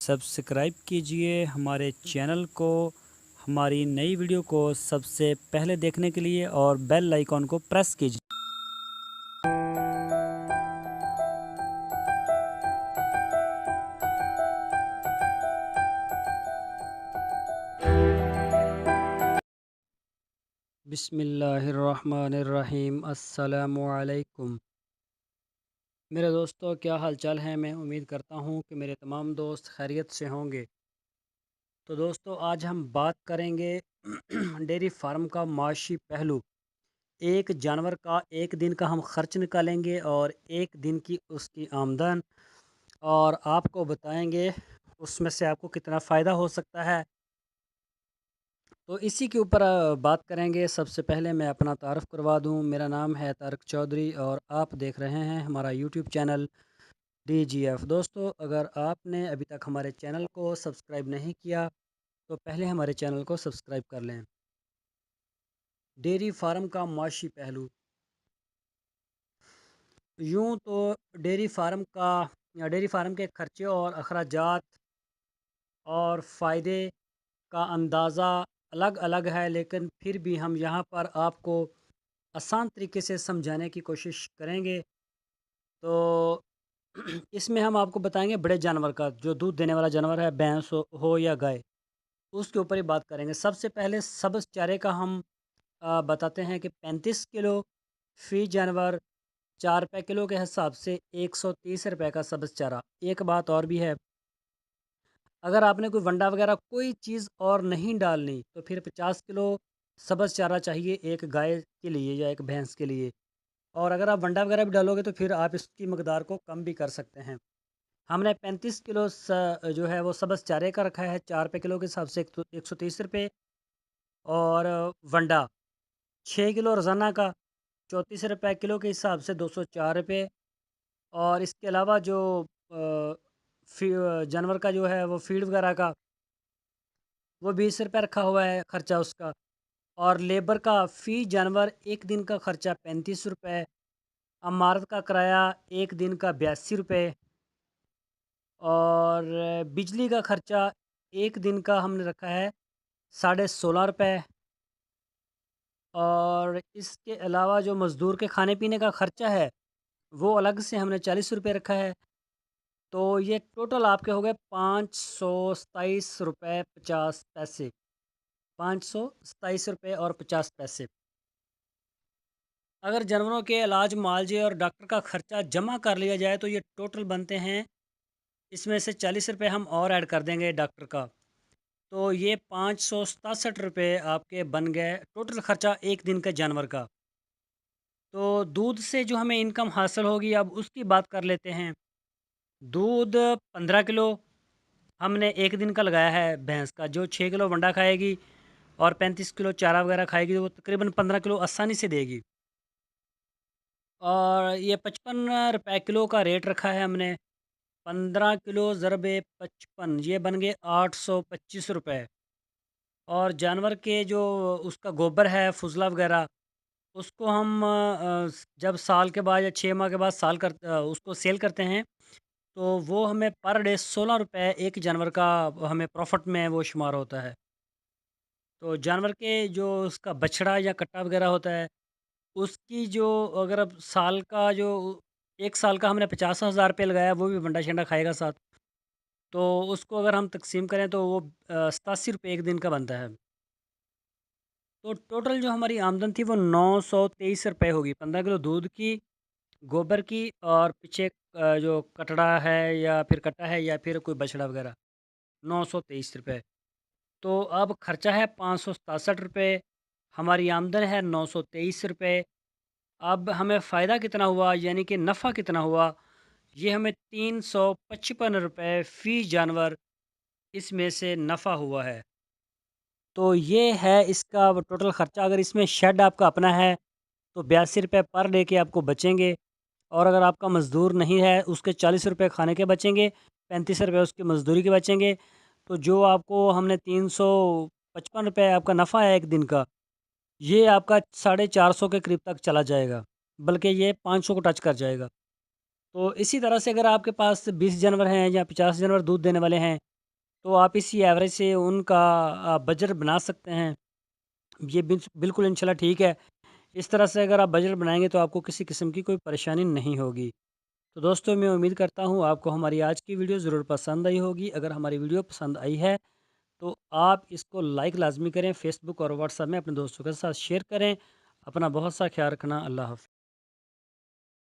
Subscribe कीजिए हमारे channel को, हमारी नई वीडियो को सबसे पहले देखने के लिए और बेल आइकॉन को प्रेस कीजिए। बिस्मिल्लाहिर्रहमानिर्रहीम। अस्सलामुअलैकुम। मेरे दोस्तों, क्या हाल चाल है? मैं उम्मीद करता हूँ कि मेरे तमाम दोस्त खैरियत से होंगे। तो दोस्तों, आज हम बात करेंगे डेयरी फार्म का माशी पहलू। एक जानवर का एक दिन का हम खर्च निकालेंगे और एक दिन की उसकी आमदन, और आपको बताएंगे उसमें से आपको कितना फ़ायदा हो सकता है। तो इसी के ऊपर बात करेंगे। सबसे पहले मैं अपना तारफ़ करवा दूं। मेरा नाम है तारक चौधरी और आप देख रहे हैं हमारा यूट्यूब चैनल DGF। दोस्तों, अगर आपने अभी तक हमारे चैनल को सब्सक्राइब नहीं किया तो पहले हमारे चैनल को सब्सक्राइब कर लें। डेयरी फार्म का माशी पहलू। यूँ तो डेयरी फार्म के खर्चे और अखराजात और फ़ायदे का अंदाज़ा अलग अलग है, लेकिन फिर भी हम यहाँ पर आपको आसान तरीके से समझाने की कोशिश करेंगे। तो इसमें हम आपको बताएंगे बड़े जानवर का, जो दूध देने वाला जानवर है, भैंस हो या गाय, उसके ऊपर ही बात करेंगे। सबसे पहले सब्ज़ चारे का हम बताते हैं कि 35 किलो फ़ी जानवर, 4 रुपये किलो के हिसाब से 130 रुपये का सब्ज़ चारा। एक बात और भी है, अगर आपने कोई वंडा वगैरह कोई चीज़ और नहीं डालनी तो फिर 50 किलो सब्ज़ चारा चाहिए एक गाय के लिए या एक भैंस के लिए। और अगर आप वंडा वगैरह भी डालोगे तो फिर आप इसकी मकदार को कम भी कर सकते हैं। हमने 35 किलो जो है वो सब्ज़ चारे का रखा है, 4 रुपये किलो के हिसाब से 130 रुपये। और वंडा 6 किलो रोज़ाना का 34 रुपये किलो के हिसाब से 204 रुपये। और इसके अलावा जो जानवर का जो है वो फीड वगैरह का, वो 20 रुपये रखा हुआ है ख़र्चा उसका। और लेबर का फ़ी जानवर एक दिन का ख़र्चा 35 रुपये। अमारत का किराया एक दिन का 82 रुपये। और बिजली का ख़र्चा एक दिन का हमने रखा है 16.5 रुपये। और इसके अलावा जो मज़दूर के खाने पीने का ख़र्चा है वो अलग से हमने 40 रुपये रखा है। तो ये टोटल आपके हो गए 527 रुपये 50 पैसे। 527 रुपये और 50 पैसे। अगर जानवरों के इलाज, मालजे और डॉक्टर का ख़र्चा जमा कर लिया जाए तो ये टोटल बनते हैं, इसमें से 40 रुपये हम और ऐड कर देंगे डॉक्टर का, तो ये 567 रुपये आपके बन गए टोटल ख़र्चा एक दिन के जानवर का। तो दूध से जो हमें इनकम हासिल होगी, अब उसकी बात कर लेते हैं। दूध 15 किलो हमने एक दिन का लगाया है भैंस का, जो 6 किलो वंडा खाएगी और 35 किलो चारा वगैरह खाएगी, तो वो तकरीबन 15 किलो आसानी से देगी। और ये 55 रुपये किलो का रेट रखा है हमने। 15 किलो ज़रबे 55, ये बन गए 825 रुपये। और जानवर के जो उसका गोबर है, फुजला वगैरह, उसको हम जब साल के बाद या 6 माह के बाद उसको सेल करते हैं, तो वो हमें पर डे 16 रुपये एक जानवर का हमें प्रॉफिट में वो शुमार होता है। तो जानवर के जो उसका बछड़ा या कट्टा वगैरह होता है, उसकी जो, अगर अब साल का जो 1 साल का हमने 50,000 रुपये लगाया, वो भी वंडा शंडा खाएगा साथ, तो उसको अगर हम तकसीम करें तो वो 87 रुपये एक दिन का बनता है। तो टोटल जो हमारी आमदन थी वो 923 रुपये होगी, 15 किलो दूध की, गोबर की, और पीछे जो कटड़ा है या फिर कट्टा है या फिर कोई बछड़ा वगैरह, 923 रुपये। तो अब खर्चा है 567 रुपये, हमारी आमदन है 923 रुपये। अब हमें फ़ायदा कितना हुआ, यानी कि नफ़ा कितना हुआ, ये हमें 355 रुपये फ़ी जानवर इसमें से नफ़ा हुआ है। तो ये है इसका टोटल ख़र्चा। अगर इसमें शेड आपका अपना है तो 82 रुपये पर डे के आपको बचेंगे। और अगर आपका मज़दूर नहीं है, उसके 40 रुपये खाने के बचेंगे, 35 रुपये उसकी मज़दूरी के बचेंगे। तो जो आपको हमने 355 रुपये आपका नफ़ा है एक दिन का, ये आपका 450 के करीब तक चला जाएगा, बल्कि ये 500 को टच कर जाएगा। तो इसी तरह से अगर आपके पास 20 जानवर हैं या 50 जानवर दूध देने वाले हैं, تو آپ اسی ایوریج سے ان کا بجٹ بنا سکتے ہیں۔ یہ بالکل انشاءاللہ ٹھیک ہے۔ اس طرح سے اگر آپ بجٹ بنائیں گے تو آپ کو کسی قسم کی کوئی پریشانی نہیں ہوگی۔ تو دوستوں میں امید کرتا ہوں آپ کو ہماری آج کی ویڈیو ضرور پسند آئی ہوگی۔ اگر ہماری ویڈیو پسند آئی ہے تو آپ اس کو لائک لازمی کریں، فیس بک اور واٹس ایپ میں اپنے دوستوں کے ساتھ شیئر کریں۔ اپنا بہت سا خیال رکھنا۔ اللہ حافظ۔